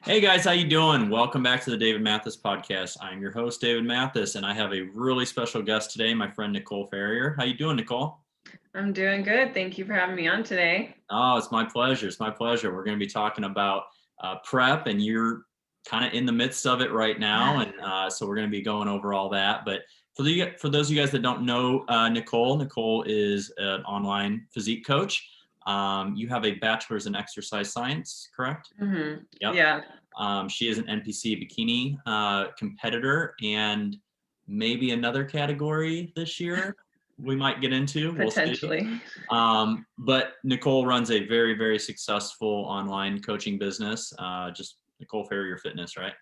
Hey guys, how you doing? Welcome back to the David Mathas podcast. I'm your host, David Mathas, and I have a really special guest today, my friend Nicole Ferrier. How you doing, Nicole? I'm doing good. Thank you for having me on today. Oh, it's my pleasure. It's my pleasure. We're going to be talking about prep, and you're kind of in the midst of it right now, and so we're going to be going over all that. But for those of you guys that don't know Nicole is an online physique coach. You have a bachelor's in exercise science, correct? Mm-hmm. Yep. Yeah. She is an NPC Bikini competitor, and maybe another category this year we might get into. We'll see. Potentially. But Nicole runs a very, very successful online coaching business, just Nicole Ferrier Fitness, right?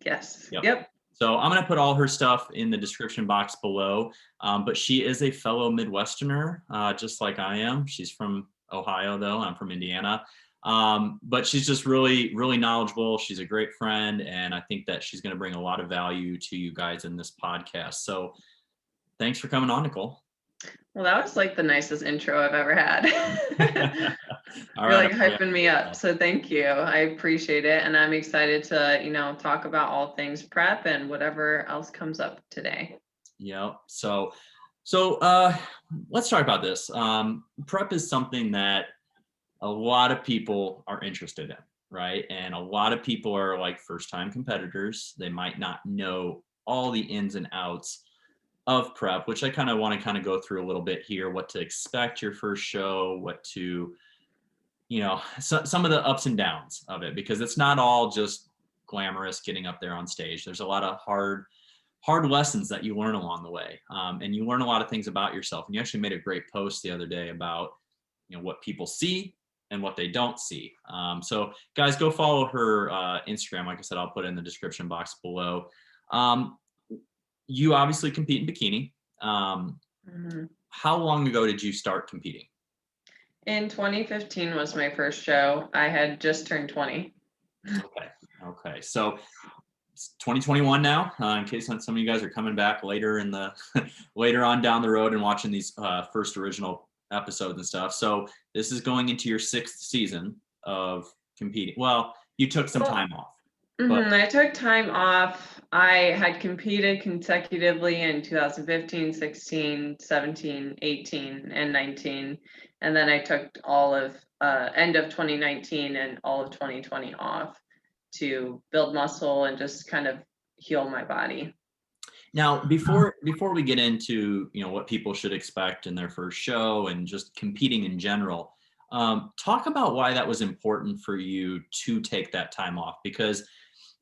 Yes. Yep. Yep. So I'm going to put all her stuff in the description box below. But she is a fellow Midwesterner, just like I am. She's from Ohio, though. I'm from Indiana. But she's just really, really knowledgeable. She's a great friend. And I think that she's going to bring a lot of value to you guys in this podcast. So thanks for coming on, Nicole. Well, that was like the nicest intro I've ever had. All You're right. like hyping me up. So thank you. I appreciate it. And I'm excited to, talk about all things prep and whatever else comes up today. Yeah. So let's talk about this. Prep is something that a lot of people are interested in, right? And a lot of people are like first-time competitors. They might not know all the ins and outs of prep, which I kind of want to go through a little bit here, what to expect your first show, what to, some of the ups and downs of it, because it's not all just glamorous getting up there on stage. There's a lot of hard lessons that you learn along the way. And you learn a lot of things about yourself. And you actually made a great post the other day about, what people see and what they don't see. So guys, go follow her Instagram. Like I said, I'll put it in the description box below. You obviously compete in bikini. How long ago did you start competing? In 2015 was my first show. I had just turned 20. Okay. So it's 2021 now, in case some of you guys are coming back later later on down the road and watching these first original episodes and stuff. So this is going into your 6th season of competing. Well, you took some time off. I took time off. I had competed consecutively in 2015, 16, 17, 18, and 19. And then I took all of end of 2019 and all of 2020 off to build muscle and just kind of heal my body. Now, before we get into, what people should expect in their first show and just competing in general, talk about why that was important for you to take that time off, because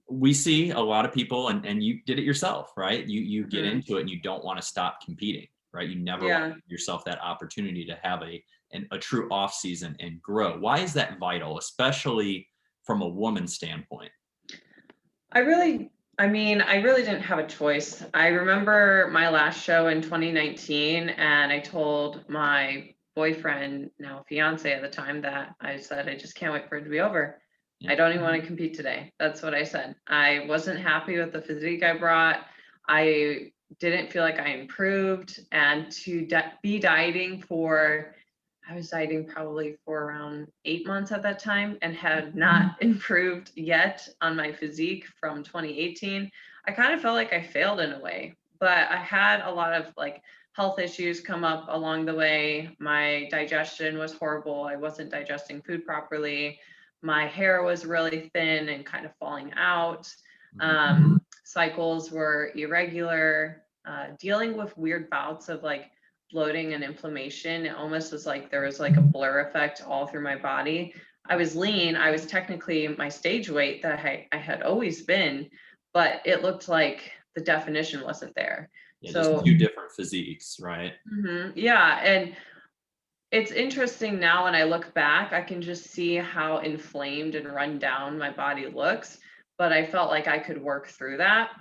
we see a lot of people, and you did it yourself, right? You get into it and you don't want to stop competing, right? You never want to give yourself that opportunity to have a true off season and grow. Why is that vital, especially from a woman's standpoint? I really didn't have a choice. I remember my last show in 2019, and I told my boyfriend, now fiance at the time, that I said, I just can't wait for it to be over. I don't even want to compete today. That's what I said. I wasn't happy with the physique I brought. I didn't feel like I improved, and to be dieting I was dieting probably for around 8 months at that time and had not improved yet on my physique from 2018. I kind of felt like I failed in a way, but I had a lot of health issues come up along the way. My digestion was horrible. I wasn't digesting food properly. My hair was really thin and kind of falling out. Cycles were irregular. Dealing with weird bouts of bloating and inflammation. It almost was like there was a blur effect all through my body. I was lean. I was technically my stage weight that I had always been, but it looked like the definition wasn't there. Yeah, so just 2 different physiques, right? Yeah, and it's interesting now when I look back, I can just see how inflamed and run down my body looks, but I felt like I could work through that.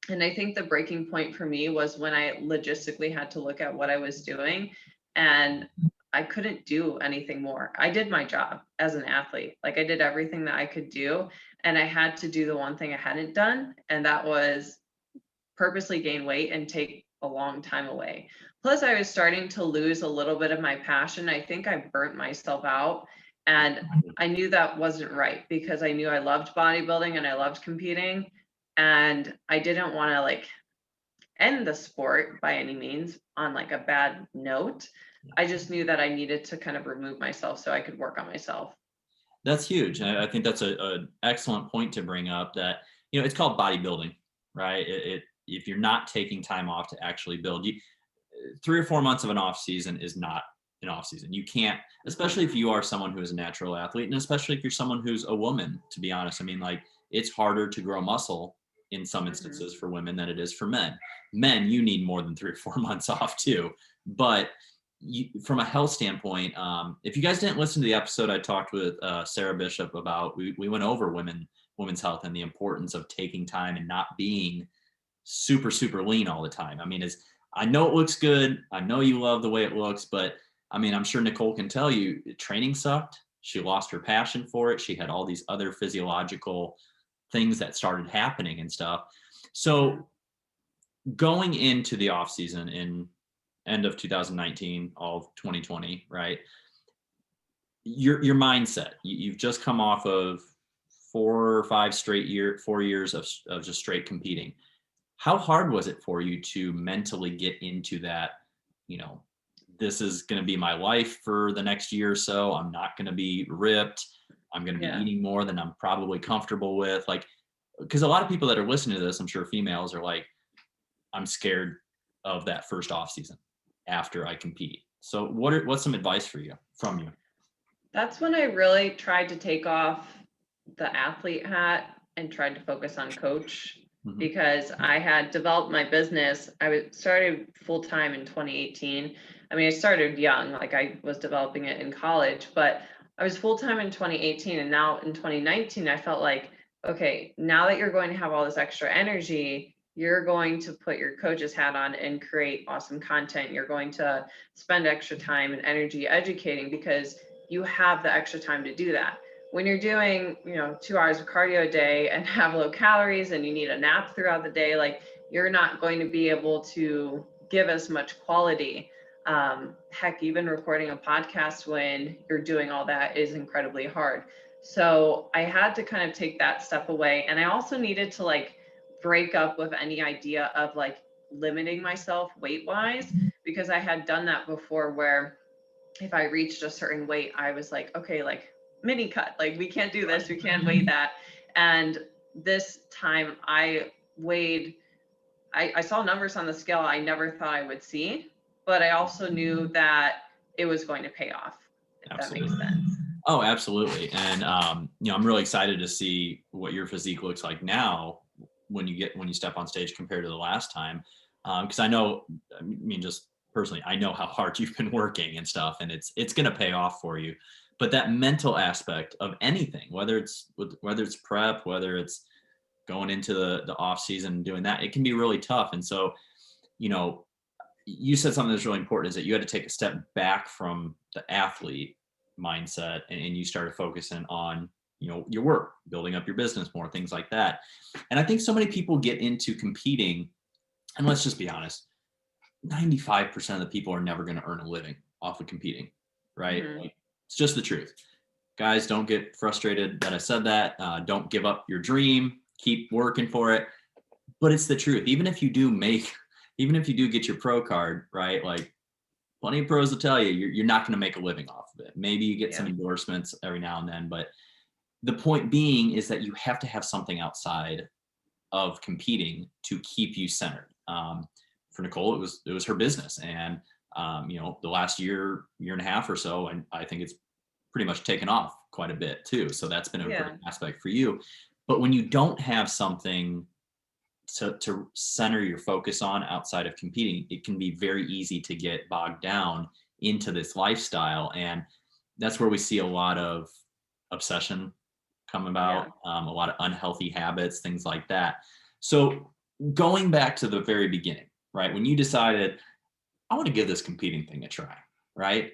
And I think the breaking point for me was when I logistically had to look at what I was doing, and I couldn't do anything more. I did my job as an athlete. I did everything that I could do, and I had to do the one thing I hadn't done, and that was purposely gain weight and take a long time away. Plus, I was starting to lose a little bit of my passion. I think I burnt myself out, And I knew that wasn't right because I knew I loved bodybuilding and I loved competing. And I didn't want to like end the sport by any means on like a bad note. I just knew that I needed to kind of remove myself so I could work on myself. That's huge. I think that's a excellent point to bring up, that, it's called bodybuilding, right? If you're not taking time off to actually build, 3 or 4 months of an off season is not an off season. You can't, especially if you are someone who is a natural athlete, and especially if you're someone who's a woman, to be honest. I mean, like, it's harder to grow muscle in some Mhm. instances for women than it is for men. Men, you need more than 3 or 4 months off too. But from a health standpoint, if you guys didn't listen to the episode I talked with Sarah Bishop about, we went over women's health and the importance of taking time and not being super lean all the time. I mean, I know it looks good. I know you love the way it looks, but I mean, I'm sure Nicole can tell you training sucked. She lost her passion for it. She had all these other physiological things that started happening and stuff. So going into the off season in end of 2019, all of 2020, right? Your mindset. You've just come off of 4 years of just straight competing. How hard was it for you to mentally get into that, you know, this is going to be my life for the next year or so. I'm not going to be ripped. I'm going to be Yeah. eating more than I'm probably comfortable with. Like, because a lot of people that are listening to this, I'm sure females are like, I'm scared of that first off season after I compete. So what's some advice from you? That's when I really tried to take off the athlete hat and tried to focus on coach Mhm. because I had developed my business. Started full time in 2018. I mean, I started young, like I was developing it in college, but I was full time in 2018. And now in 2019, I felt like, okay, now that you're going to have all this extra energy, you're going to put your coach's hat on and create awesome content. You're going to spend extra time and energy educating because you have the extra time to do that. When you're doing, 2 hours of cardio a day and have low calories and you need a nap throughout the day, like you're not going to be able to give as much quality. Heck, even recording a podcast when you're doing all that is incredibly hard. So I had to kind of take that step away. And I also needed to like break up with any idea of like limiting myself weight wise, because I had done that before where if I reached a certain weight, I was like, okay, like mini cut, like we can't do this, we can't weigh that. And this time I saw numbers on the scale I never thought I would see, but I also knew that it was going to pay off, if that makes Absolutely. sense. Oh, absolutely. And I'm really excited to see what your physique looks like now when you step on stage compared to the last time. Because I mean, just personally, I know how hard you've been working and stuff, and it's going to pay off for you. But that mental aspect of anything, whether it's prep, whether it's going into the off season and doing that, it can be really tough. And so, you know, you said something that's really important, is that you had to take a step back from the athlete mindset, and you started focusing on, your work, building up your business more, things like that. And I think so many people get into competing, and let's just be honest, 95% of the people are never going to earn a living off of competing, right? Mm-hmm. Like, it's just the truth. Guys, don't get frustrated that I said that. Don't give up your dream. Keep working for it. But it's the truth. Even if you do get your pro card, right? Like, plenty of pros will tell you you're not going to make a living off of it. Maybe you get some Yeah. endorsements every now and then, but the point being is that you have to have something outside of competing to keep you centered. For Nicole, it was her business, and the last year and a half or so, and I think it's pretty much taken off quite a bit too. So that's been a great Yeah. aspect for you. But when you don't have something to center your focus on outside of competing, it can be very easy to get bogged down into this lifestyle. And that's where we see a lot of obsession come Yeah. about, a lot of unhealthy habits, things like that. So going back to the very beginning, right? When you decided, I want to give this competing thing a try, right?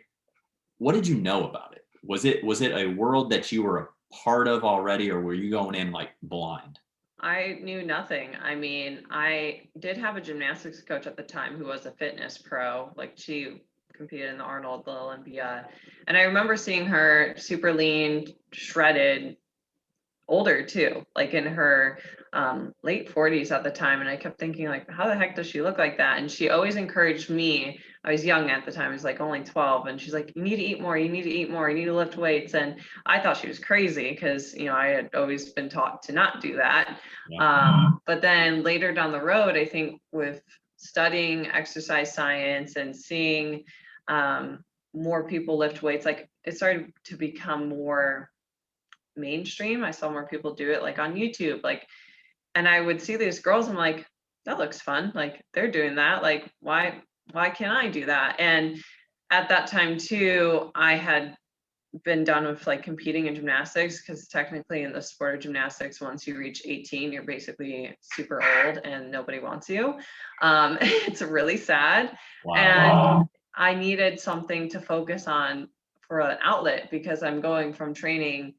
What did you know about it? Was it a world that you were a part of already, or were you going in like blind? I knew nothing. I mean, I did have a gymnastics coach at the time who was a fitness pro. Like she competed in the Arnold, the Olympia. And I remember seeing her super lean, shredded, older too, like in her late 40s at the time. And I kept thinking, like, how the heck does she look like that? And she always encouraged me. I was young at the time, I was like only 12, and she's like, you need to eat more, you need to eat more, you need to lift weights. And I thought she was crazy because, you know, I had always been taught to not do that. But then later down the road, I think with studying exercise science and seeing more people lift weights, like it started to become more mainstream. I saw more people do it like on YouTube, like, and I would see these girls, I'm like, that looks fun, like they're doing that, like why can't I do that? And at that time too, I had been done with like competing in gymnastics, because technically in the sport of gymnastics, once you reach 18, you're basically super old and nobody wants you. It's really sad. Wow. And I needed something to focus on for an outlet, because I'm going from training,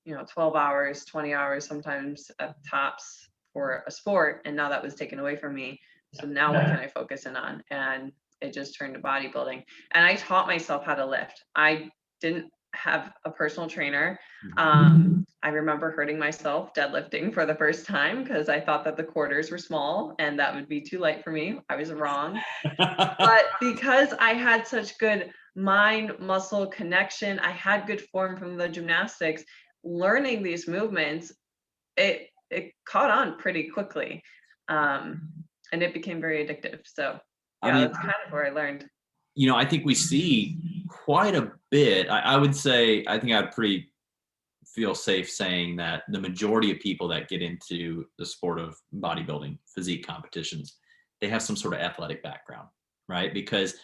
you know, 12 hours, 20 hours, sometimes at tops for a sport. And now that was taken away from me. So now what can I focus in on? And it just turned to bodybuilding. And I taught myself how to lift. I didn't have a personal trainer. I remember hurting myself deadlifting for the first time because I thought that the quarters were small and that would be too light for me. I was wrong. But because I had such good mind muscle connection, I had good form from the gymnastics, learning these movements, it caught on pretty quickly. And it became very addictive. So yeah, I mean, that's kind of where I learned. You know, I think we see quite a bit. I would say, I think I'd pretty feel safe saying that the majority of people that get into the sport of bodybuilding, physique competitions, they have some sort of athletic background, right? Because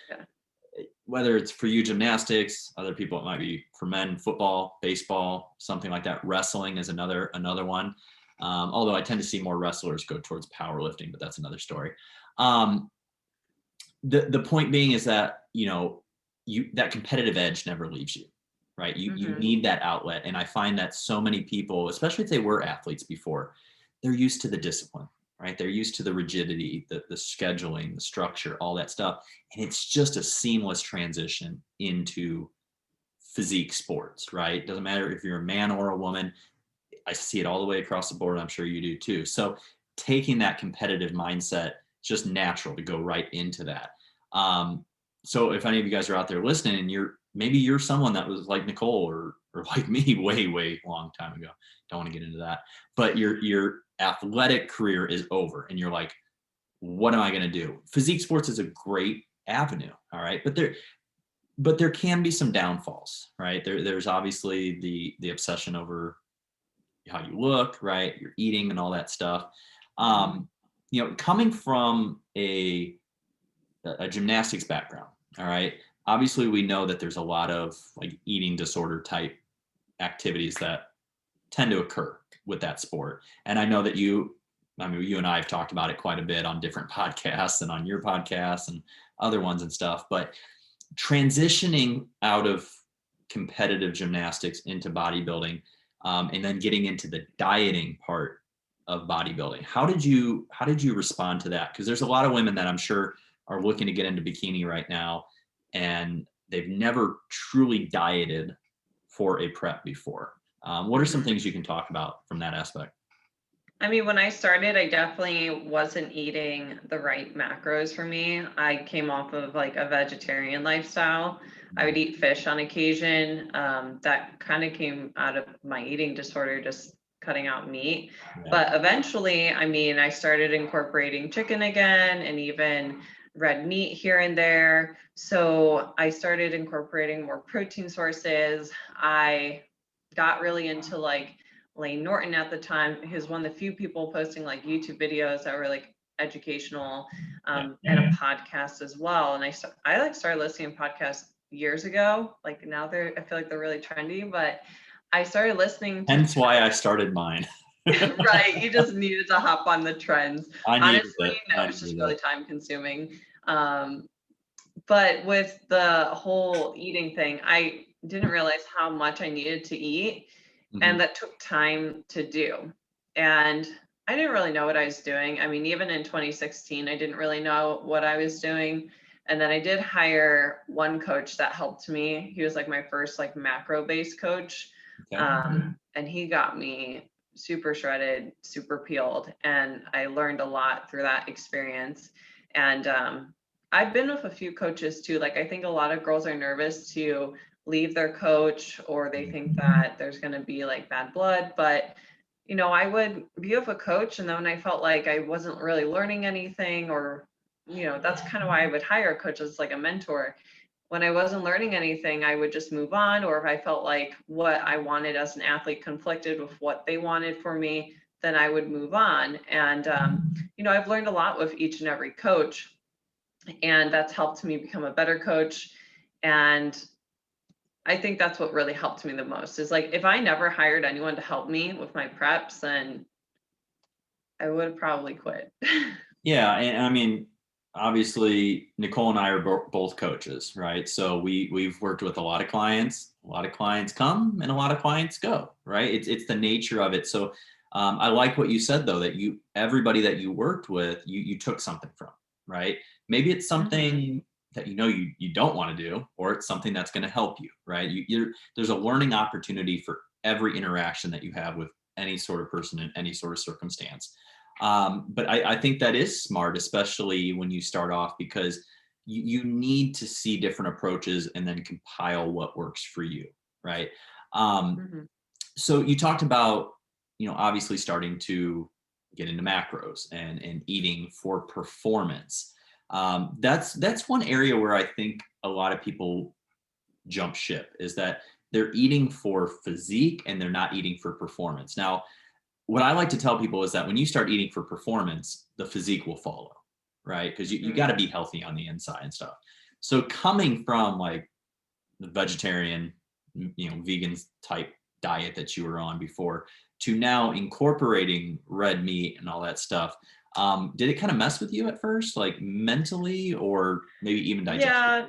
whether it's for you gymnastics, other people it might be for men football, baseball, something like that. Wrestling is another one. Although I tend to see more wrestlers go towards powerlifting, but that's another story. The point being is that, you know, that competitive edge never leaves you, right? You need that outlet. And I find that so many people, especially if they were athletes before, they're used to the discipline, right? They're used to the rigidity, the scheduling, the structure, all that stuff. And it's just a seamless transition into physique sports, right? Doesn't matter if you're a man or a woman. I see it all the way across the board. I'm sure you do too. So taking that competitive mindset, just natural to go right into that. So if any of you guys are out there listening and maybe you're someone that was like Nicole or like me way long time ago, don't want to get into that, but your athletic career is over and you're like, what am I going to do? Physique sports is a great avenue. All right. But there can be some downfalls, right? There's obviously the obsession over how you look, right? Your eating and all that stuff. You know, coming from a gymnastics background, all right, obviously we know that there's a lot of like eating disorder type activities that tend to occur with that sport. And I know that you and I have talked about it quite a bit on different podcasts and on your podcast and other ones and stuff, but transitioning out of competitive gymnastics into bodybuilding, and then getting into the dieting part of bodybuilding. How did you respond to that? Because there's a lot of women that I'm sure are looking to get into bikini right now, and they've never truly dieted for a prep before. What are some things you can talk about from that aspect? I mean, when I started, I definitely wasn't eating the right macros for me. I came off of like a vegetarian lifestyle. I would eat fish on occasion. That kind of came out of my eating disorder, just cutting out meat. Yeah. But eventually, I mean, I started incorporating chicken again and even red meat here and there. So I started incorporating more protein sources. I got really into like Lane Norton at the time. He was one of the few people posting like YouTube videos that were like educational, and a podcast as well. And I like started listening to podcasts years ago. Like now I feel like they're really trendy, but I started listening to. Hence why I started mine. Right, you just needed to hop on the trends. Honestly, no, it's just really time consuming. But with the whole eating thing, I didn't realize how much I needed to eat. And that took time to do. And I didn't really know what I was doing. I mean, even in 2016, I didn't really know what I was doing. And then I did hire one coach that helped me. He was like my first like macro based coach. Okay. And he got me super shredded, super peeled. And I learned a lot through that experience. And I've been with a few coaches too. Like, I think a lot of girls are nervous to leave their coach, or they think that there's going to be like bad blood. But, you know, I would be with a coach, and then when I felt like I wasn't really learning anything, or, you know, that's kind of why I would hire a coach as like a mentor. When I wasn't learning anything, I would just move on. Or if I felt like what I wanted as an athlete conflicted with what they wanted for me, then I would move on. And, you know, I've learned a lot with each and every coach, and that's helped me become a better coach. And I think that's what really helped me the most, is like, if I never hired anyone to help me with my preps, then I would have probably quit. Yeah, and I mean, obviously, Nicole and I are both coaches, right? So we've worked with a lot of clients. A lot of clients come, and a lot of clients go, right? It's the nature of it. So I like what you said, though, that everybody that you worked with, you took something from, right? Maybe it's something that you don't want to do, or it's something that's going to help you, right? There's a learning opportunity for every interaction that you have with any sort of person in any sort of circumstance. But I think that is smart, especially when you start off, because you need to see different approaches and then compile what works for you, right? Um, so you talked about, obviously starting to get into macros and eating for performance. That's one area where I think a lot of people jump ship, is that they're eating for physique and they're not eating for performance. Now, what I like to tell people is that when you start eating for performance, the physique will follow, right? Because you got to be healthy on the inside and stuff. So coming from like the vegetarian, vegan type diet that you were on before, to now incorporating red meat and all that stuff, did it kind of mess with you at first, like mentally, or maybe even digestion? Yeah,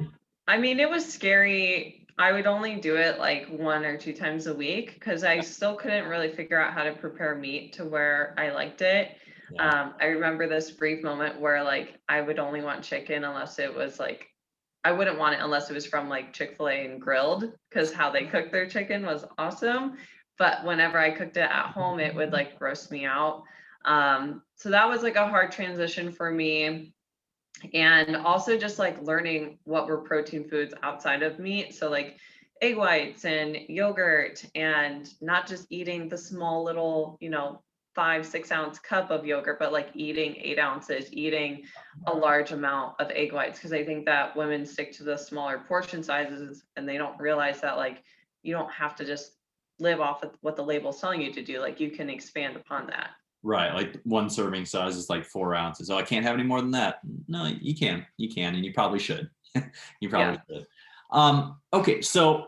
I mean, it was scary. I would only do it like 1 or 2 times a week, because I still couldn't really figure out how to prepare meat to where I liked it. Yeah. I remember this brief moment where like I would only want chicken unless it was like, I wouldn't want it unless it was from like Chick-fil-A and grilled, because how they cooked their chicken was awesome. But whenever I cooked it at home, it would like gross me out. So that was like a hard transition for me. And also just like learning what were protein foods outside of meat. So like egg whites and yogurt, and not just eating the small little, 5-6 ounce cup of yogurt, but like eating 8 ounces, eating a large amount of egg whites. Cause I think that women stick to the smaller portion sizes, and they don't realize that like you don't have to just live off of what the label's telling you to do. Like, you can expand upon that. Right. Like one serving size is like 4 ounces. Oh, I can't have any more than that. No, you can, and you probably should. You probably should. Okay. So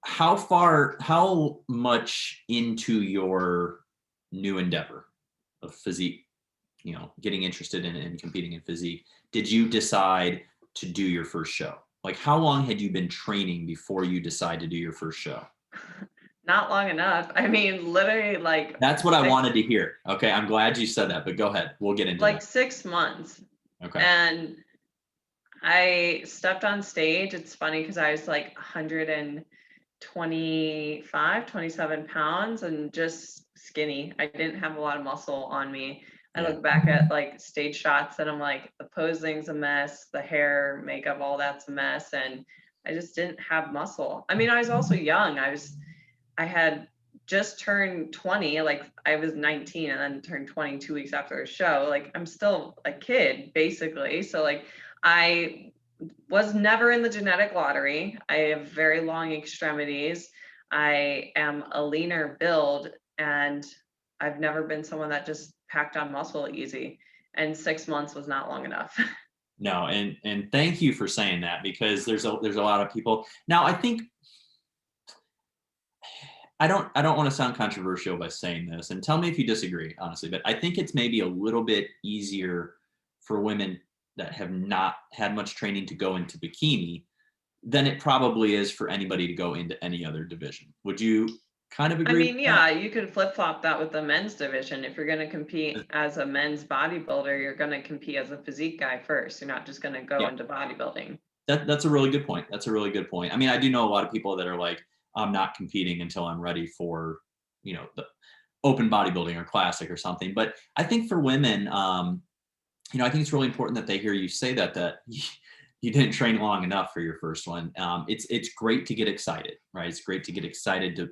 how much into your new endeavor of physique, getting interested in competing in physique, did you decide to do your first show? Like, how long had you been training before you decide to do your first show? Not long enough. I mean, literally like That's what I wanted to hear. Okay, I'm glad you said that, but go ahead. We'll get into like that. 6 months. Okay. And I stepped on stage. It's funny because I was like 125, 27 pounds and just skinny. I didn't have a lot of muscle on me. I Yeah. look back at like stage shots and I'm like, the posing's a mess, the hair, makeup, all that's a mess. And I just didn't have muscle. I mean, I was also young. I had just turned 20, like I was 19 and then turned 20 2 weeks after the show. Like, I'm still a kid, basically. So like, I was never in the genetic lottery. I have very long extremities. I am a leaner build, and I've never been someone that just packed on muscle easy. And 6 months was not long enough. No, and thank you for saying that, because there's a lot of people. Now, I think I don't want to sound controversial by saying this, and tell me if you disagree, honestly, but I think it's maybe a little bit easier for women that have not had much training to go into bikini than it probably is for anybody to go into any other division. Would you kind of I agree with mean, that. yeah, you could flip flop that with the men's division. If you're going to compete as a men's bodybuilder, you're going to compete as a physique guy first. You're not just going to go Yeah, into bodybuilding. that's a really good point. That's a really good point. I mean, I do know a lot of people that are like, I'm not competing until I'm ready for, the open bodybuilding or classic or something. But I think for women, I think it's really important that they hear you say that you didn't train long enough for your first one. It's great to get excited, right? It's great to get excited to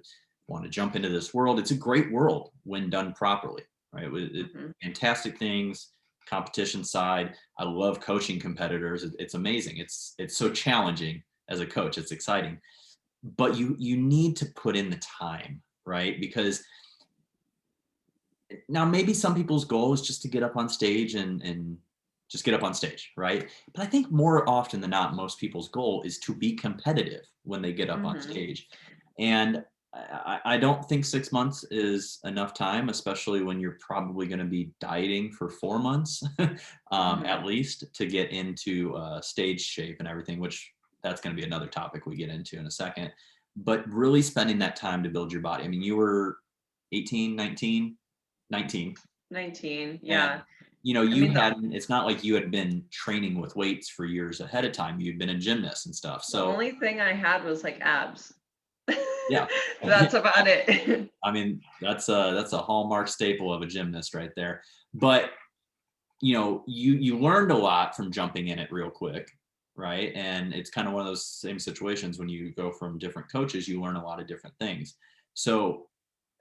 want to jump into this world. It's a great world when done properly, right? Hmm. Fantastic things, competition side. I love coaching competitors. It's amazing. It's so challenging as a coach. It's exciting, but you need to put in the time, right? Because now maybe some people's goal is just to get up on stage and just get up on stage, right? But I think more often than not, most people's goal is to be competitive when they get up on Hmm. stage. And I don't think 6 months is enough time, especially when you're probably going to be dieting for 4 months Hmm. at least to get into stage shape and everything, which that's going to be another topic we get into in a second. But really spending that time to build your body. I mean, you were 18, 19, 19. 19. And Yeah. I you mean, hadn't, it's not like you had been training with weights for years ahead of time. You'd been a gymnast and stuff. the So only thing I had was like abs. yeah. That's about it. I mean, that's a hallmark staple of a gymnast right there. But you learned a lot from jumping in it real quick, right? And it's kind of one of those same situations when you go from different coaches, you learn a lot of different things. So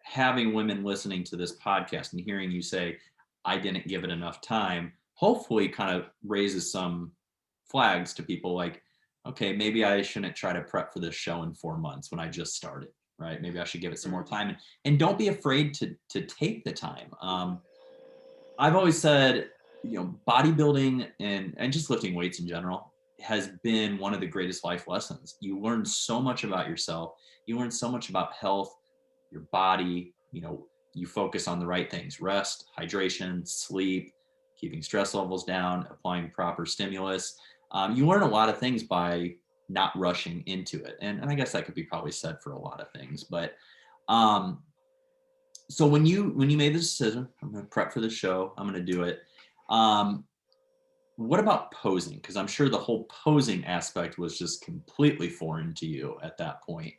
having women listening to this podcast and hearing you say, I didn't give it enough time, hopefully kind of raises some flags to people like, okay, maybe I shouldn't try to prep for this show in 4 months when I just started, right? Maybe I should give it some more Mhm. time, and don't be afraid to take the time. I've always said, bodybuilding and just lifting weights in general has been one of the greatest life lessons. You learn so much about yourself. You learn so much about health, your body. You focus on the right things: rest, hydration, sleep, keeping stress levels down, applying proper stimulus. You learn a lot of things by not rushing into it. And I guess that could be probably said for a lot of things. But um, so when you made the decision, I'm going to prep for the show, I'm going to do it. Um, what about posing? Because I'm sure the whole posing aspect was just completely foreign to you at that point.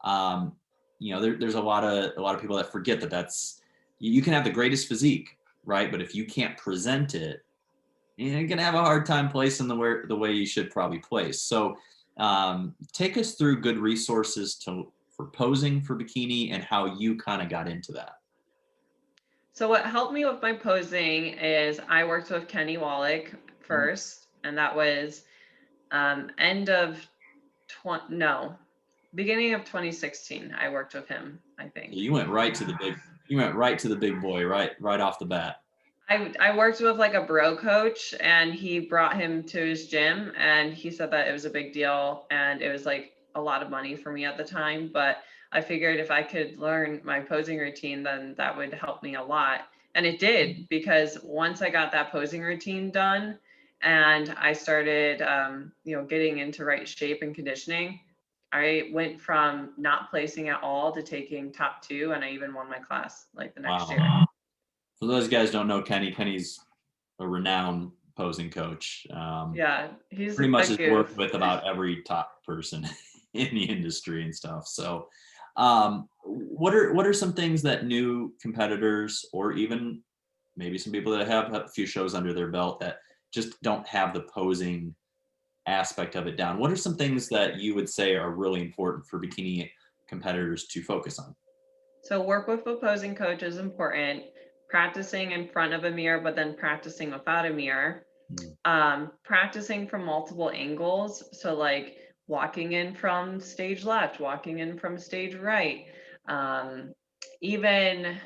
Um, there's a lot of people that forget that you can have the greatest physique, right? But if you can't present it, you're gonna have a hard time placing the way you should probably place. So take us through good resources for posing for bikini and how you kind of got into that. So what helped me with my posing is I worked with Kenny Wallach Mm. first, and that was end of no, beginning of 2016. I worked with him, I Yeah, think. you went right to the big boy, right off the bat. I worked with like a bro coach, and he brought him to his gym, and he said that it was a big deal and it was like a lot of money for me at the time, but I figured if I could learn my posing routine, then that would help me a lot. And it did, because once I got that posing routine done and I started getting into right shape and conditioning, I went from not placing at all to taking top two, and I even won my class like the next Wow. year. For those guys who don't know Kenny, Kenny's a renowned posing coach. Yeah, he's Pretty a much has worked goof. with about every top person in the industry and stuff. So, what are some things that new competitors, or even maybe some people that have a few shows under their belt, that just don't have the posing aspect of it down? What are some things that you would say are really important for bikini competitors to focus on? So work with opposing coach is important. Practicing in front of a mirror, but then practicing without a mirror. Mm. Practicing from multiple angles. So like walking in from stage left, walking in from stage right. Um, Even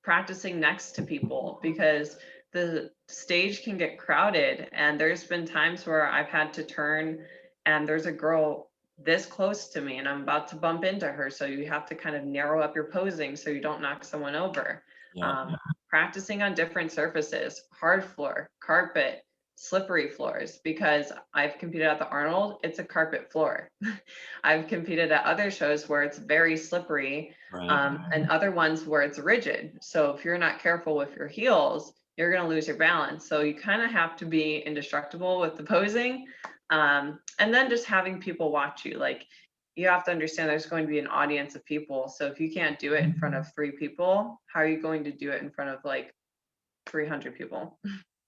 practicing next to people, because the stage can get crowded, and there's been times where I've had to turn and there's a girl this close to me and I'm about to bump into her, so you have to kind of narrow up your posing so you don't knock someone over. Yeah. um, Practicing on different surfaces: hard floor, carpet, slippery floors, because I've competed at the Arnold, it's a carpet floor. I've competed at other shows where it's very slippery, Right. and other ones where it's rigid. So if you're not careful with your heels, you're going to lose your balance. So you kind of have to be indestructible with the posing. And then just having people watch you. Like, you have to understand there's going to be an audience of people. So if you can't do it in front of 3 people, how are you going to do it in front of like 300 people?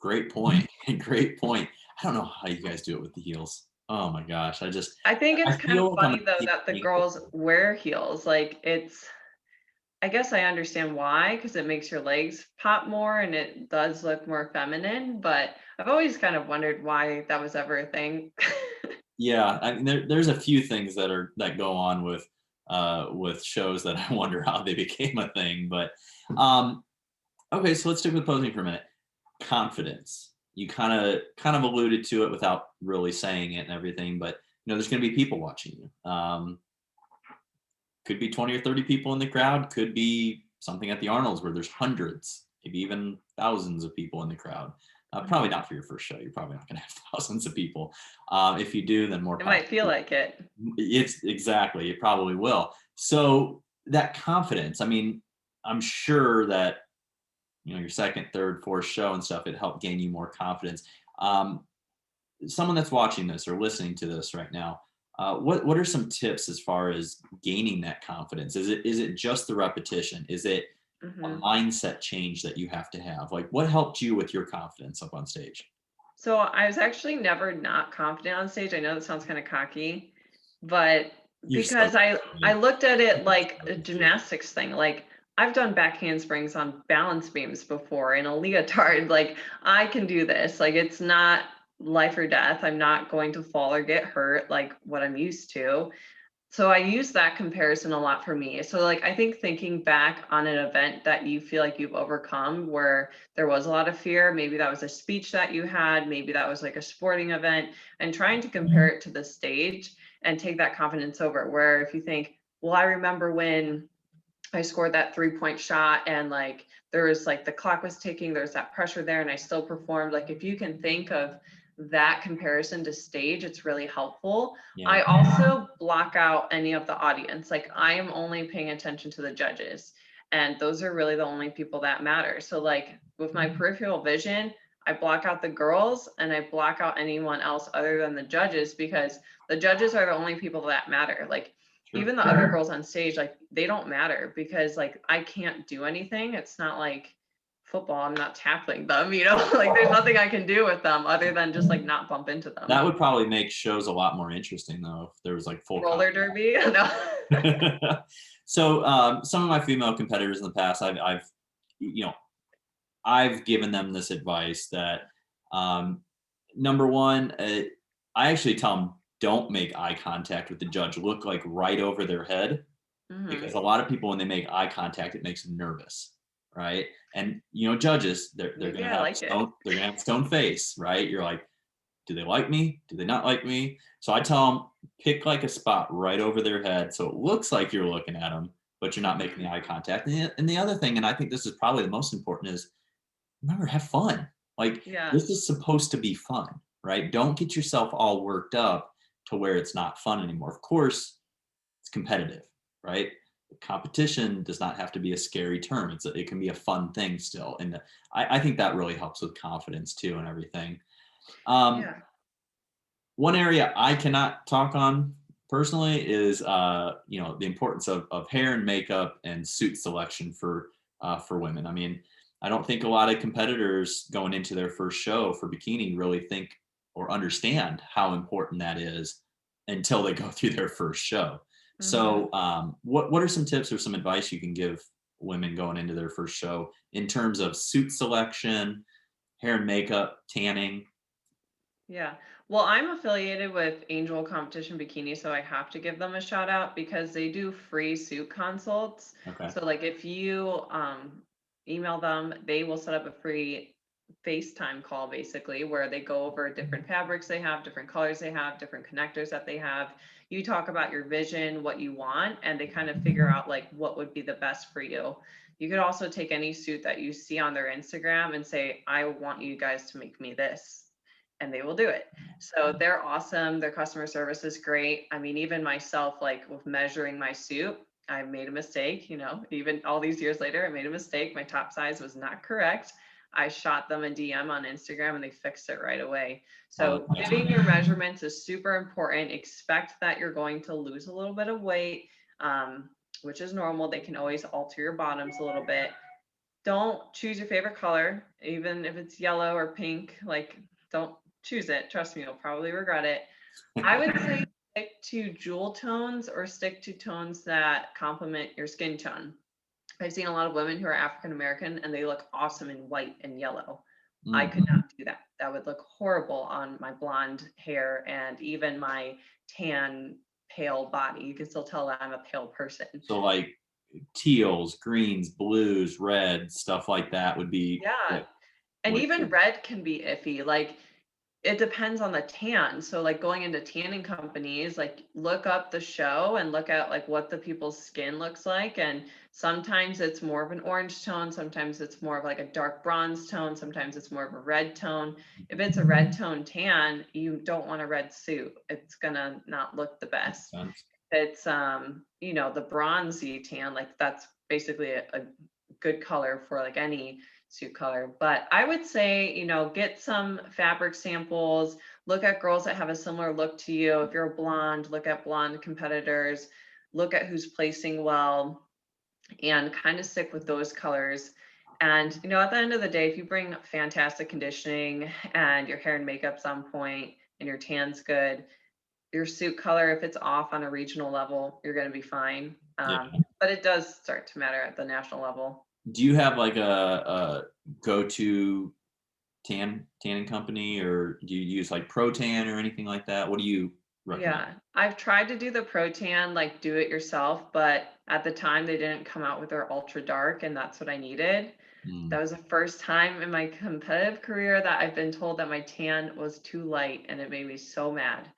Great point. Great point. I don't know how you guys do it with the heels. Oh my gosh. I think I it's kind of feel like I'm funny though that the girls wear heels. Like, it's, I guess I understand why, because it makes your legs pop more and it does look more feminine, but I've always kind of wondered why that was ever a thing. yeah, I mean, there's a few things that go on with shows that I wonder how they became a thing. But okay, so let's stick with posing for a minute. Confidence. You kind of alluded to it without really saying it and everything, but there's going to be people watching you. Could be 20 or 30 people in the crowd. Could be something at the Arnold's where there's hundreds, maybe even thousands of people in the crowd. Probably not for your first show. You're probably not going to have thousands of people. If you do, then more It power. might feel like it. It's exactly. It probably will. So that confidence. I mean, I'm sure that your second, third, fourth show and stuff, it helped gain you more confidence. Someone that's watching this or listening to this right now, what are some tips as far as gaining that confidence? Is it just the repetition? Is it a Mhm. mindset change that you have to have? Like, what helped you with your confidence up on stage? So I was actually never not confident on stage. I know that sounds kind of cocky, but You're so because I good. looked at it like a gymnastics thing. Like, I've done back handsprings on balance beams before in a leotard. Like, I can do this. Like, it's not life or death. I'm not going to fall or get hurt like what I'm used to. So I use that comparison a lot for me. So like, I think thinking back on an event that you feel like you've overcome where there was a lot of fear, maybe that was a speech that you had, maybe that was like a sporting event, and trying to compare it to the stage and take that confidence over. Where if you think, well, I remember when I scored that 3-point shot and like there was like the clock was ticking, there's that pressure there and I still performed. Like, if you can think of that comparison to stage, it's really helpful. Yeah. I also block out any of the audience. Like, I am only paying attention to the judges, and those are really the only people that matter. So like, with my peripheral vision, I block out the girls and I block out anyone else other than the judges, because the judges are the only people that matter. Like, Sure. even the other girls on stage, like, they don't matter, because like, I can't do anything. It's not like football, I'm not tackling them, like, there's nothing I can do with them other than just like not bump into That them. would probably make shows a lot more interesting though if there was like full Roller derby. No. So some of my female competitors in the past, you know, I've given them this advice that um, number one, I actually tell them don't make eye contact with the judge. Look like right over their head, because Hmm. a lot of people when they make eye contact, it makes them nervous, right? And judges, they're Maybe gonna I have like it. stone face, right? You're like, do they like me? Do they not like me? So I tell them pick like a spot right over their head so it looks like you're looking at them, but you're not making the eye contact. And the other thing, and I think this is probably the most important, is remember, have fun. Like, Yeah. this is supposed to be fun, right? Don't get yourself all worked up to where it's not fun anymore. Of course, it's competitive, right? Competition does not have to be a scary term. It can be a fun thing still. And I think that really helps with confidence too and everything. Um, Yeah. One area I cannot talk on personally is the importance of hair and makeup and suit selection for women. I mean, I don't think a lot of competitors going into their first show for bikini really think or understand how important that is until they go through their first show. Hmm. So what are some tips or some advice you can give women going into their first show in terms of suit selection, hair and makeup, tanning? Yeah. Well, I'm affiliated with Angel Competition Bikini, so I have to give them a shout out because they do free suit consults. Okay. So like, if you email them, they will set up a free FaceTime call basically where they go over different fabrics they have, different colors they have, different connectors that they have. You talk about your vision, what you want, and they kind of figure out like what would be the best for you. You could also take any suit that you see on their Instagram and say, I want you guys to make me this, and they will do it. So they're awesome. Their customer service is great. I mean, even myself, like with measuring my suit, I made a mistake, even all these years later, I made a mistake. My top size was not correct. I shot them a DM on Instagram and they fixed it right away. So That's getting your measurements is super important. Expect that you're going to lose a little bit of weight, which is normal. They can always alter your bottoms a little bit. Don't choose your favorite color, even if it's yellow or pink. Like, don't choose it. Trust me, you'll probably regret it. I would say stick to jewel tones or stick to tones that complement your skin tone. I've seen a lot of women who are African American and they look awesome in white and yellow. I could not do that. That would look horrible on my blonde hair and even my tan, pale body. You can still tell that I'm a pale person. So like teals, greens, blues, red, stuff like that would be Yeah. And even red can be iffy. Like, it depends on the tan. So like going into tanning companies, like look up the show and look at like what the people's skin looks like. And sometimes it's more of an orange tone. Sometimes it's more of like a dark bronze tone. Sometimes it's more of a red tone. If it's a red tone tan, you don't want a red suit. It's gonna not look the best. It's the bronzy tan, like that's basically a good color for like any suit color. But I would say, get some fabric samples, look at girls that have a similar look to you. If you're a blonde, look at blonde competitors, look at who's placing well, and kind of stick with those colors. And, at the end of the day, if you bring fantastic conditioning and your hair and makeup's on point and your tan's good, your suit color, if it's off on a regional level, you're going to be fine. But it does start to matter at the national level. Do you have like a go-to tanning company, or do you use like Pro Tan or anything like that? What do you recommend? Yeah, I've tried to do the Pro Tan, like do it yourself, but at the time they didn't come out with their ultra dark, and that's what I needed. That was the first time in my competitive career that I've been told that my tan was too light, and it made me so mad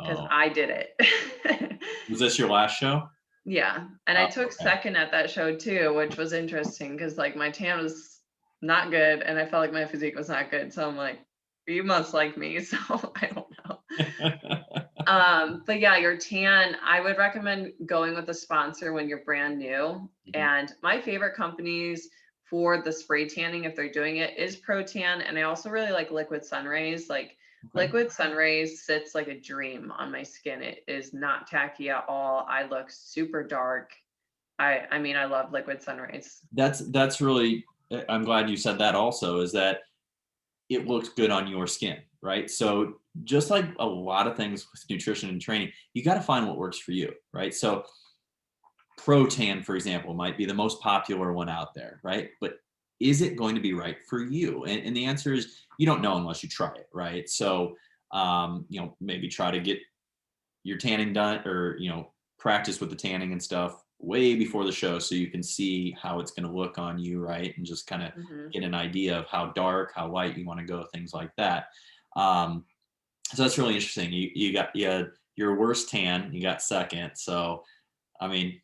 because I did it. Was this your last show? Yeah, and I took Okay. second at that show too, which was interesting because like my tan was not good and I felt like my physique was not good. So I'm like, you must like me. So I don't know. But yeah, your tan, I would recommend going with a sponsor when you're brand new. And my favorite companies for the spray tanning, if they're doing it, is Pro Tan. And I also really like Liquid Sun Rays. Like Liquid Sun Rays sits like a dream on my skin. It is not tacky at all. I look super dark. I mean, I love Liquid Sun Rays. That's really, I'm glad you said that also, is that it looks good on your skin, right? So just like a lot of things with nutrition and training, you got to find what works for you, right? So Pro Tan, for example, might be the most popular one out there, right? But is it going to be right for you? And the answer is you don't know unless you try it, right? So maybe try to get your tanning done, or practice with the tanning and stuff way before the show so you can see how it's going to look on you, right? And just kind of get an idea of how dark, how light you want to go, things like that. So that's really interesting. You had your worst tan, you got second. So I mean,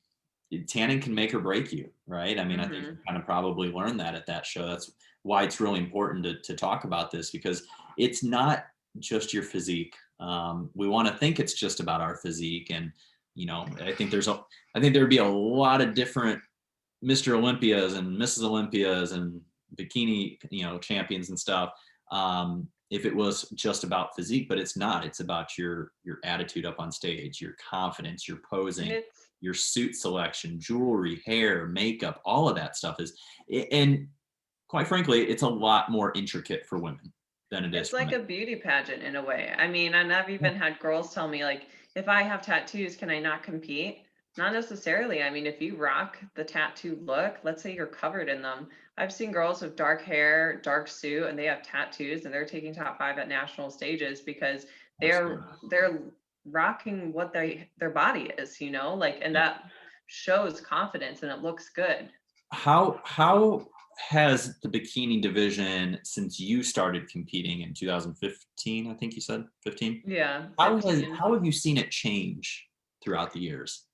tanning can make or break you, right? I mean, I think you kind of probably learned that at that show. That's why it's really important to talk about this, because it's not just your physique. We want to think it's just about our physique, and I think there'd be a lot of different Mr. Olympias and Mrs. Olympias and bikini, champions and stuff. If it was just about physique, but it's not. It's about your attitude up on stage, your confidence, your posing, your suit selection, jewelry, hair, makeup, all of that stuff is, and quite frankly, it's a lot more intricate for women than it is It's for like men. a beauty pageant in a way. I mean, and I've even had girls tell me, like, if I have tattoos, can I not compete? Not necessarily. I mean, if you rock the tattoo look, let's say you're covered in them. I've seen girls with dark hair, dark suit, and they have tattoos and they're taking top 5 at national stages because they're rocking what their body is, like, and that shows confidence and it looks good. How has the bikini division, since you started competing in 2015, I think you said 15? Yeah, How 15. have you seen it change throughout the years?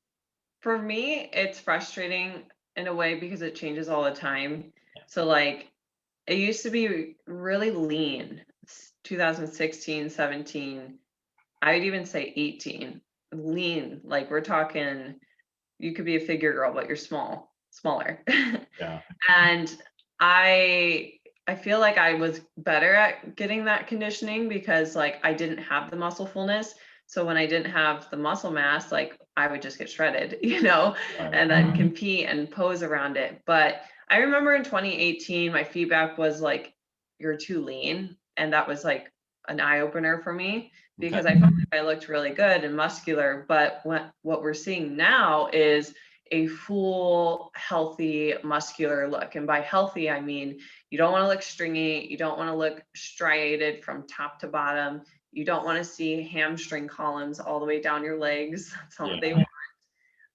For me, it's frustrating in a way because it changes all the time. So like it used to be really lean, 2016, 17, I would even say 18, lean, like we're talking, you could be a figure girl, but you're smaller. Yeah. And I feel like I was better at getting that conditioning because like I didn't have the muscle fullness. So when I didn't have the muscle mass, like I would just get shredded, Right. and then compete and pose around it. But I remember in 2018, my feedback was like, you're too lean. And that was like an eye opener for me Okay. because I felt like I looked really good and muscular. But what we're seeing now is a full, healthy, muscular look. And by healthy, I mean, you don't want to look stringy. You don't want to look striated from top to bottom. You don't want to see hamstring columns all the way down your legs. That's not what they Yeah.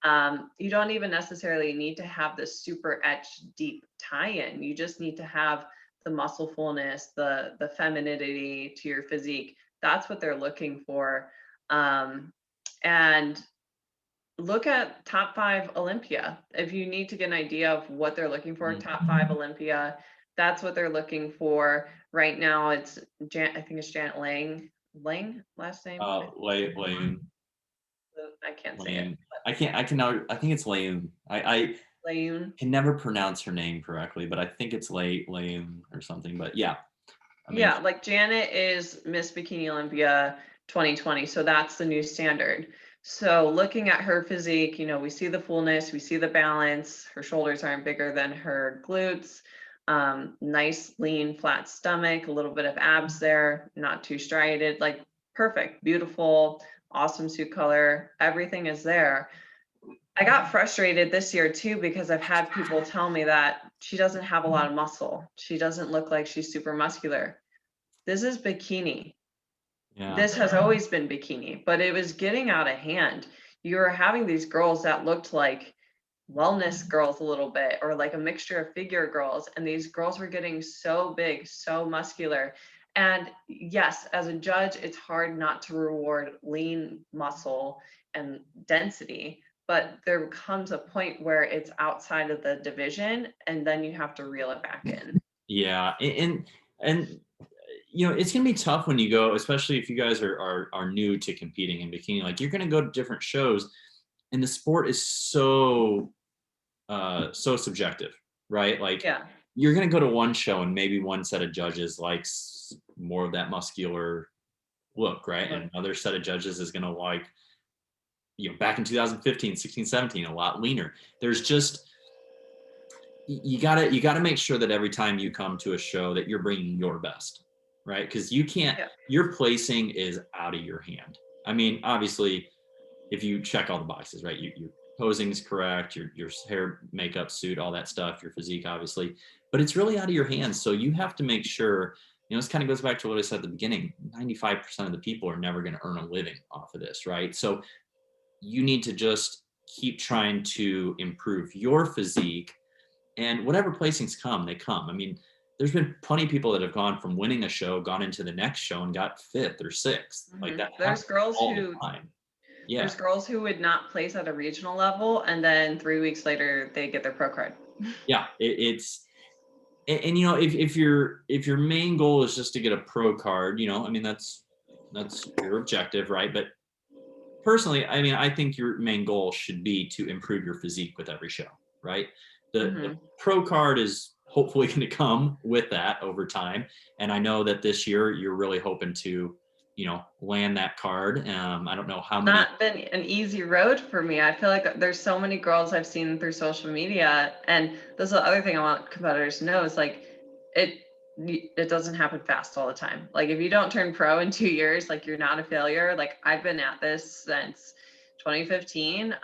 want. You don't even necessarily need to have this super etched deep tie-in. You just need to have the muscle fullness, the femininity to your physique. That's what they're looking for. And look at top 5 Olympia. If you need to get an idea of what they're looking for, top 5 Olympia, that's what they're looking for. Right now, it's I think it's Janet Lang, last name. Lane. I can't say it. Lane. I think it's Lane. I Layun. can never pronounce her name correctly, but I think it's Lane or something. But yeah, I mean, Yeah, like Janet is Miss Bikini Olympia 2020, so that's the new standard. So looking at her physique, we see the fullness, we see the balance. Her shoulders aren't bigger than her glutes. Nice, lean, flat stomach, a little bit of abs there, not too striated, like perfect, beautiful, awesome suit color. Everything is there. I got frustrated this year too because I've had people tell me that she doesn't have a lot of muscle. She doesn't look like she's super muscular. This is bikini. yeah, This has always been bikini, but it was getting out of hand. You were having these girls that looked like wellness girls a little bit, or like a mixture of figure girls. And these girls were getting so big, so muscular. And yes, as a judge, it's hard not to reward lean muscle and density. But there comes a point where it's outside of the division, and then you have to reel it back in. yeah, and it's gonna be tough when you go, especially if you guys are new to competing in bikini. Like you're gonna go to different shows, and the sport is so subjective, right? Like Yeah. you're gonna go to one show and maybe one set of judges likes more of that muscular look, right? And another set of judges is gonna like, back in 2015, 16, 17, a lot leaner. There's just you gotta make sure that every time you come to a show that you're bringing your best, right? Because you can't, Yeah. your placing is out of your hand. I mean, obviously, if you check all the boxes, right? Your posing is correct, your hair, makeup, suit, all that stuff, your physique, obviously, but it's really out of your hands. So you have to make sure, this kind of goes back to what I said at the beginning. 95% of the people are never going to earn a living off of this, right? So you need to just keep trying to improve your physique, and whatever placings come, they come. I mean, there's been plenty of people that have gone from winning a show, gone into the next show and got 5th or 6th. Like that There's happens girls all the who time. Yeah. There's girls who would not place at a regional level, and then 3 weeks later they get their pro card. Yeah. It's, and if your main goal is just to get a pro card, I mean, that's your objective, right? But personally, I mean, I think your main goal should be to improve your physique with every show, right? The pro card is hopefully going to come with that over time. And I know that this year you're really hoping to, land that card. I don't know how many. Not been an easy road for me. I feel like there's so many girls I've seen through social media, and this is the other thing I want competitors to know is like it doesn't happen fast all the time. Like if you don't turn pro in 2 years, like you're not a failure. Like I've been at this since 2015.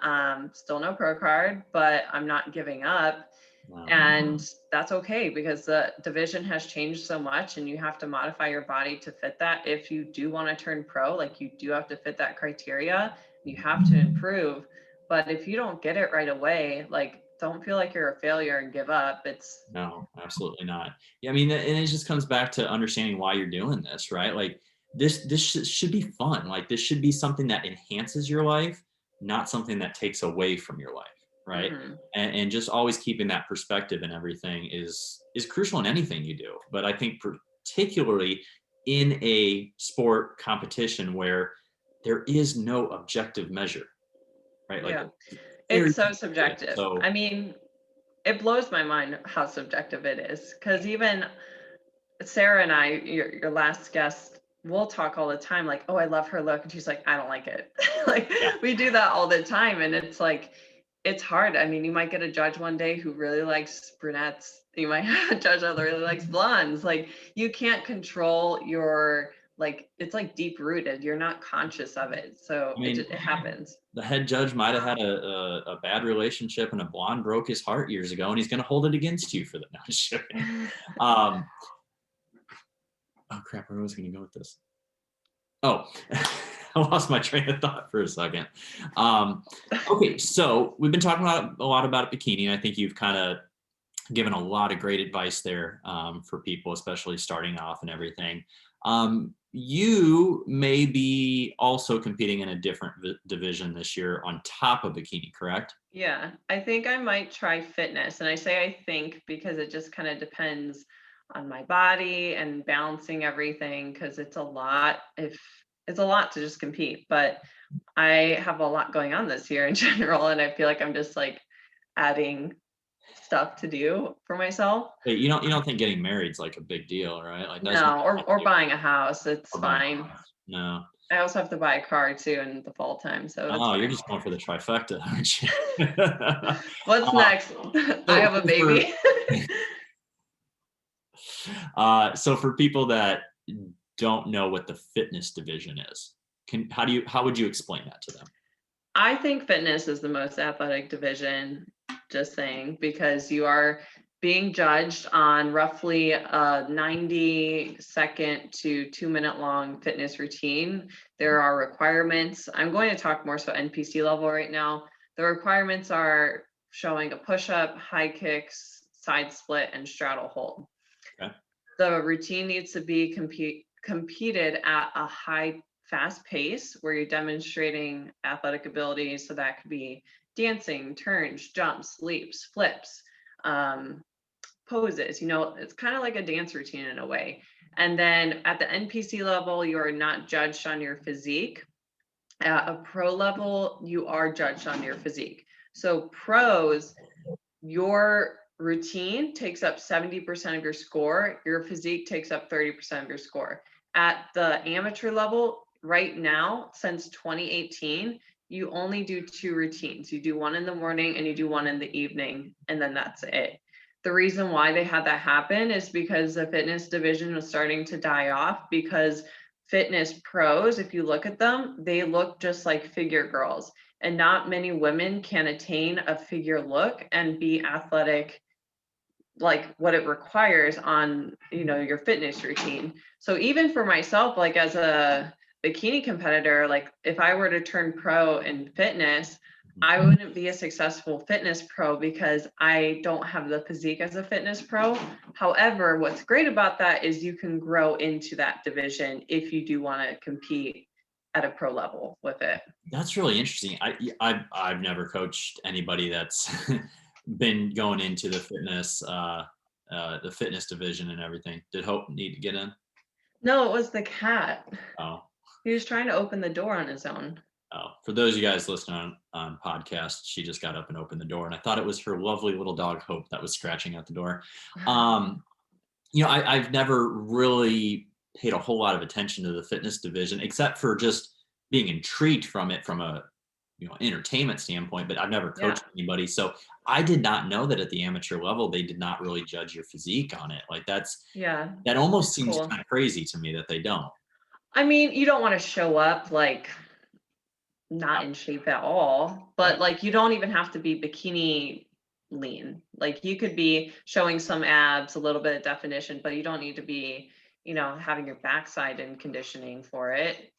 Still no pro card, but I'm not giving up. Wow. And that's okay because the division has changed so much and you have to modify your body to fit that. If you do want to turn pro, like you do have to fit that criteria, you have to improve. But if you don't get it right away, like don't feel like you're a failure and give up. No, absolutely not. Yeah, I mean, and it just comes back to understanding why you're doing this, right? Like this should be fun. Like this should be something that enhances your life, not something that takes away from your life, right? And just always keeping that perspective and everything is crucial in anything you do. But I think particularly in a sport competition where there is no objective measure, right? Like Yeah. very It's so subjective. subjective. So I mean, it blows my mind how subjective it is. Because even Sarah and I, your last guest, we'll talk all the time like, oh, I love her look. And she's like, I don't like it. Like yeah, we do that all the time. And it's like, it's hard. I mean, you might get a judge one day who really likes brunettes. You might have a judge that really likes blondes. Like you can't control your, like, it's like deep rooted. You're not conscious of it. So I mean, it happens. the head judge might have had a bad relationship and a blonde broke his heart years ago, and he's going to hold it against you for that. No, I'm just joking. Um, oh crap, where was I going to go with this? Oh, I lost my train of thought for a second. Okay, so we've been talking a lot about bikini, and I think you've kind of given a lot of great advice there for people, especially starting off and everything. You may be also competing in a different division this year on top of bikini, correct? Yeah, I think I might try fitness. And I say I think because it just kind of depends on my body and balancing everything because it's a lot if it's a lot to just compete. But I have a lot going on this year in general, and I feel like I'm just like adding stuff to do for myself. Hey, you don't think getting married is like a big deal, right? Like that's not No, or buying a house, it's or buying fine. a house. No. I also have to buy a car too in the fall time, so it's Oh, you're fine. just going for the trifecta, aren't you? What's uh, next? I so have a for baby. so for people that don't know what the fitness division is, how would you explain that to them? I think fitness is the most athletic division, just saying, because you are being judged on roughly a 90-second to 2-minute long fitness routine. There are requirements. I'm going to talk more so NPC level right now. The requirements are showing a push-up, high kicks, side split, and straddle hold. Okay. The routine needs to be competed at a high fast pace where you're demonstrating athletic abilities. So that could be dancing, turns, jumps, leaps, flips, poses. It's kind of like a dance routine in a way. And then at the NPC level, you are not judged on your physique. At a pro level, you are judged on your physique. So pros, your routine takes up 70% of your score, your physique takes up 30% of your score. At the amateur level, right now, since 2018, you only do 2 routines. You do one in the morning and you do one in the evening, and then that's it. The reason why they had that happen is because the fitness division was starting to die off because fitness pros, if you look at them, they look just like figure girls, and not many women can attain a figure look and be athletic like what it requires on your fitness routine. So even for myself, like as a bikini competitor, like if I were to turn pro in fitness, I wouldn't be a successful fitness pro because I don't have the physique as a fitness pro. However, what's great about that is you can grow into that division if you do want to compete at a pro level with it. That's really interesting. I've never coached anybody that's been going into the fitness division and everything. Did Hope need to get in? No, it was the cat. Oh, He was trying to open the door on his own. oh. For those of you guys listening on podcast, she just got up and opened the door, and I thought it was her lovely little dog Hope that was scratching at the door. Um, I've never really paid a whole lot of attention to the fitness division, except for just being intrigued from it from a entertainment standpoint, but I've never Yeah. coached anybody. So I did not know that at the amateur level, they did not really judge your physique on it. Like Yeah. that almost It's seems cool. kind of crazy to me that they don't. I mean, you don't want to show up like not in shape at all, Right. but like you don't even have to be bikini lean. Like you could be showing some abs, a little bit of definition, but you don't need to be, having your backside in conditioning for it.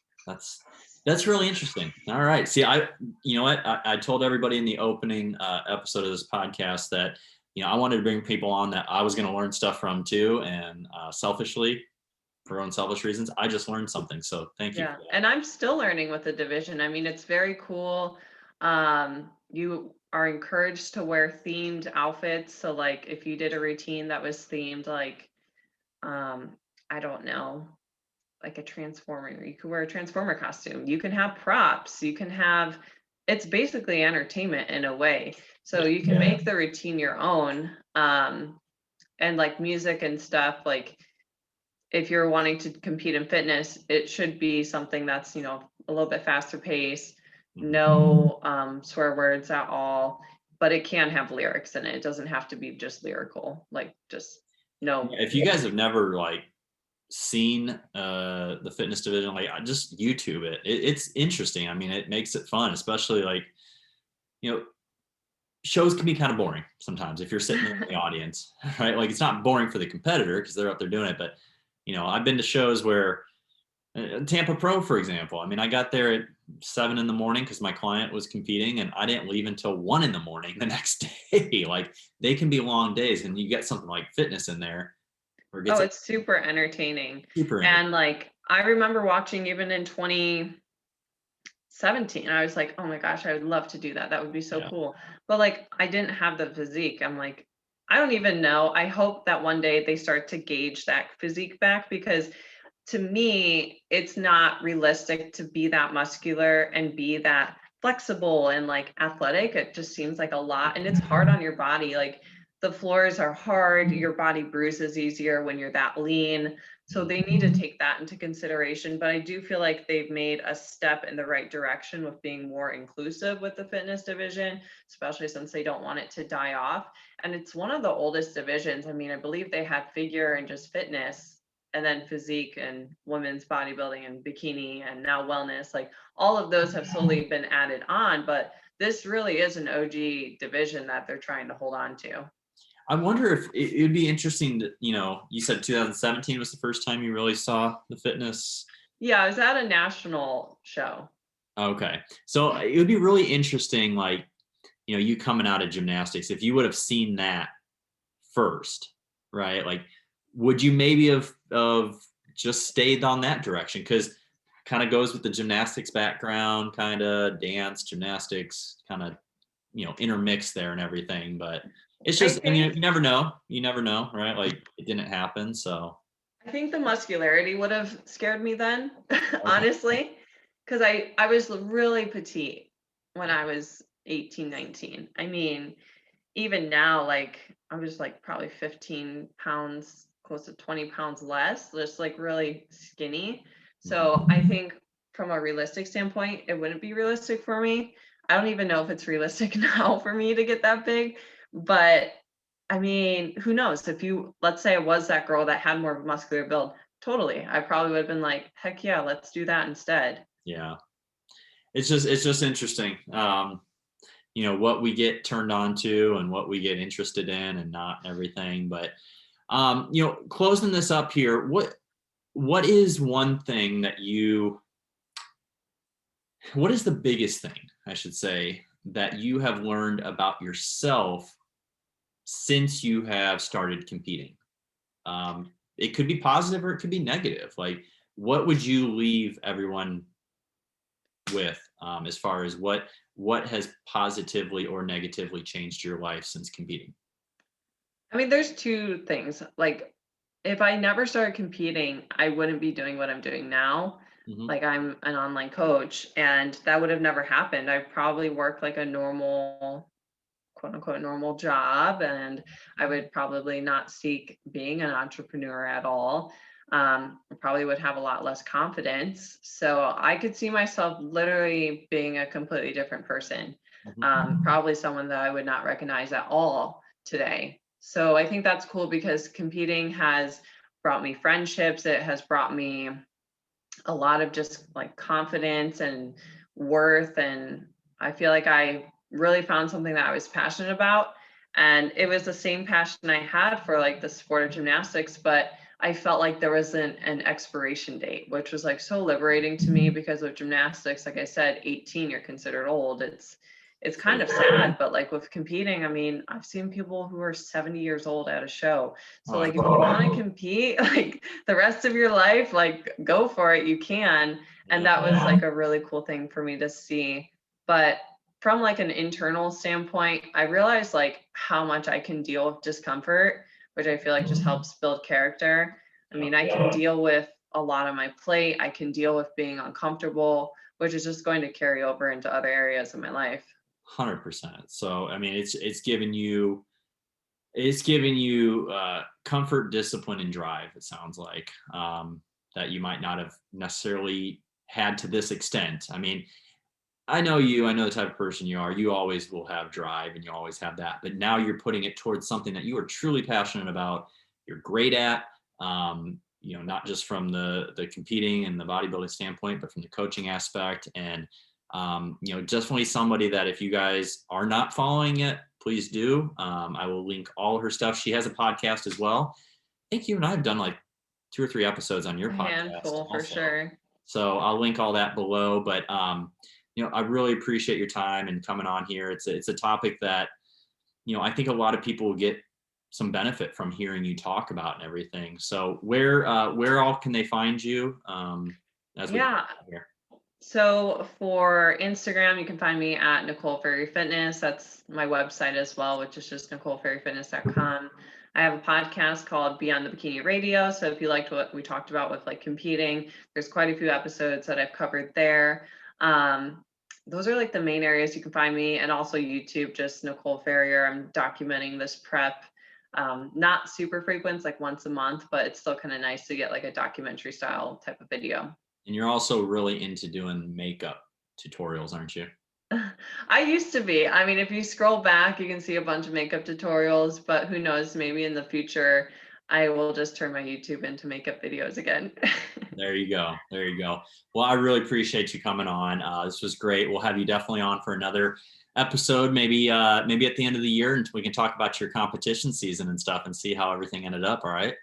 That's really interesting. All right. See, you know what? I told everybody in the opening episode of this podcast that, I wanted to bring people on that I was going to learn stuff from too. And selfishly, for own selfish reasons, I just learned something. So thank you Yeah. for that. And I'm still learning with the division. I mean, it's very cool. You are encouraged to wear themed outfits. So like if you did a routine that was themed, like, I don't know, like a transformer. You could wear a transformer costume. You can have props. You can have, it's basically entertainment in a way. So you can make the routine your own. And like music and stuff, like if you're wanting to compete in fitness, it should be something that's, a little bit faster pace, no swear words at all, but it can have lyrics in it. It doesn't have to be just lyrical, like just no. If you guys have never like seen the fitness division, like just YouTube it's interesting. I mean, it makes it fun, especially like, shows can be kind of boring sometimes if you're sitting in the audience, right? Like it's not boring for the competitor because they're up there doing it, but I've been to shows where Tampa Pro, for example. I mean, I got there at 7 a.m. because my client was competing, and I didn't leave until 1 a.m. the next day. Like they can be long days, and you get something like fitness in there. Oh, it's super entertaining. Super And like I remember watching even in 2017, I was like, oh my gosh, I would love to do that. That would be so cool. But like I didn't have the physique. I'm like, I don't even know. I hope that one day they start to gauge that physique back, because to me, it's not realistic to be that muscular and be that flexible and like athletic. It just seems like a lot, and it's hard on your body. Like the floors are hard, your body bruises easier when you're that lean. So they need to take that into consideration. But I do feel like they've made a step in the right direction with being more inclusive with the fitness division, especially since they don't want it to die off. And it's one of the oldest divisions. I mean, I believe they had figure and just fitness, and then physique and women's bodybuilding and bikini, and now wellness. Like all of those have slowly been added on, but this really is an OG division that they're trying to hold on to. I wonder if it would be interesting to, you said 2017 was the first time you really saw the fitness. Yeah, I was at a national show. Okay. So it would be really interesting, like, you coming out of gymnastics, if you would have seen that first, right? Like, would you maybe have just stayed on that direction? Because kind of goes with the gymnastics background, kind of dance, gymnastics, kind of, intermix there and everything. But it's just, and you never know, right? Like it didn't happen. So I think the muscularity would have scared me then, honestly, because I was really petite when I was 18, 19. I mean, even now, like I was like probably 15 pounds, close to 20 pounds less, just like really skinny. So I think from a realistic standpoint, it wouldn't be realistic for me. I don't even know if it's realistic now for me to get that big, but I mean, who knows? If you, let's say I was that girl that had more of a muscular build, totally. I probably would have been like, heck yeah, let's do that instead. Yeah. It's just interesting. What we get turned on to and what we get interested in and not everything. But, closing this up here, what is one thing that what is the biggest thing, I should say, that you have learned about yourself since you have started competing? It could be positive or it could be negative. Like, what would you leave everyone with as far as what has positively or negatively changed your life since competing? I mean, there's two things. Like, if I never started competing, I wouldn't be doing what I'm doing now. Like, I'm an online coach, and that would have never happened. I probably work like a normal, quote unquote, normal job, and I would probably not seek being an entrepreneur at all. I probably would have a lot less confidence. So I could see myself literally being a completely different person, probably someone that I would not recognize at all today. So I think that's cool because competing has brought me friendships. It has brought me a lot of just like confidence and worth. And I feel like I really found something that I was passionate about. And it was the same passion I had for like the sport of gymnastics, but I felt like there wasn't an expiration date, which was like so liberating to me because with gymnastics, like I said, 18, you're considered old. It's kind of sad, but like with competing, I mean, I've seen people who are 70 years old at a show. So like if you want to compete, like the rest of your life, like go for it, you can. And that was like a really cool thing for me to see. But from like an internal standpoint, I realized like how much I can deal with discomfort, which I feel like just helps build character. I mean, I can deal with a lot on my plate. I can deal with being uncomfortable, which is just going to carry over into other areas of my life. 100%. So, I mean, it's giving you comfort, discipline, and drive. It sounds like that you might not have necessarily had to this extent. I mean, I know you. I know the type of person you are. You always will have drive, and you always have that. But now you're putting it towards something that you are truly passionate about. You're great at. Not just from the competing and the bodybuilding standpoint, but from the coaching aspect. And definitely somebody that if you guys are not following it, please do. I will link all her stuff. She has a podcast as well. I think you and I have done like 2 or 3 episodes on your A podcast handful for also. sure. So I'll link all that below. But I really appreciate your time and coming on here. It's a topic that I think a lot of people will get some benefit from hearing you talk about and everything. So where all can they find you? As we Yeah. here. So for Instagram, you can find me at Nicole Ferrier Fitness. That's my website as well, which is just NicoleFerrierFitness.com. I have a podcast called Beyond the Bikini Radio. So if you liked what we talked about with like competing, there's quite a few episodes that I've covered there. Those are like the main areas you can find me, and also YouTube, just Nicole Ferrier. I'm documenting this prep. Not super frequent, it's like once a month, but it's still kind of nice to get like a documentary style type of video. And you're also really into doing makeup tutorials, aren't you? I used to be. I mean, if you scroll back, you can see a bunch of makeup tutorials, but who knows, maybe in the future, I will just turn my YouTube into makeup videos again. There you go. There you go. Well, I really appreciate you coming on. This was great. We'll have you definitely on for another episode, maybe at the end of the year, and we can talk about your competition season and stuff and see how everything ended up. All right.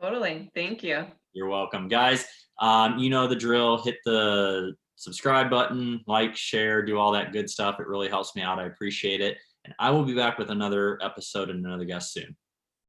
Totally. Thank you. You're welcome, guys. You know the drill. Hit the subscribe button, like, share, do all that good stuff. It really helps me out. I appreciate it. And I will be back with another episode and another guest soon.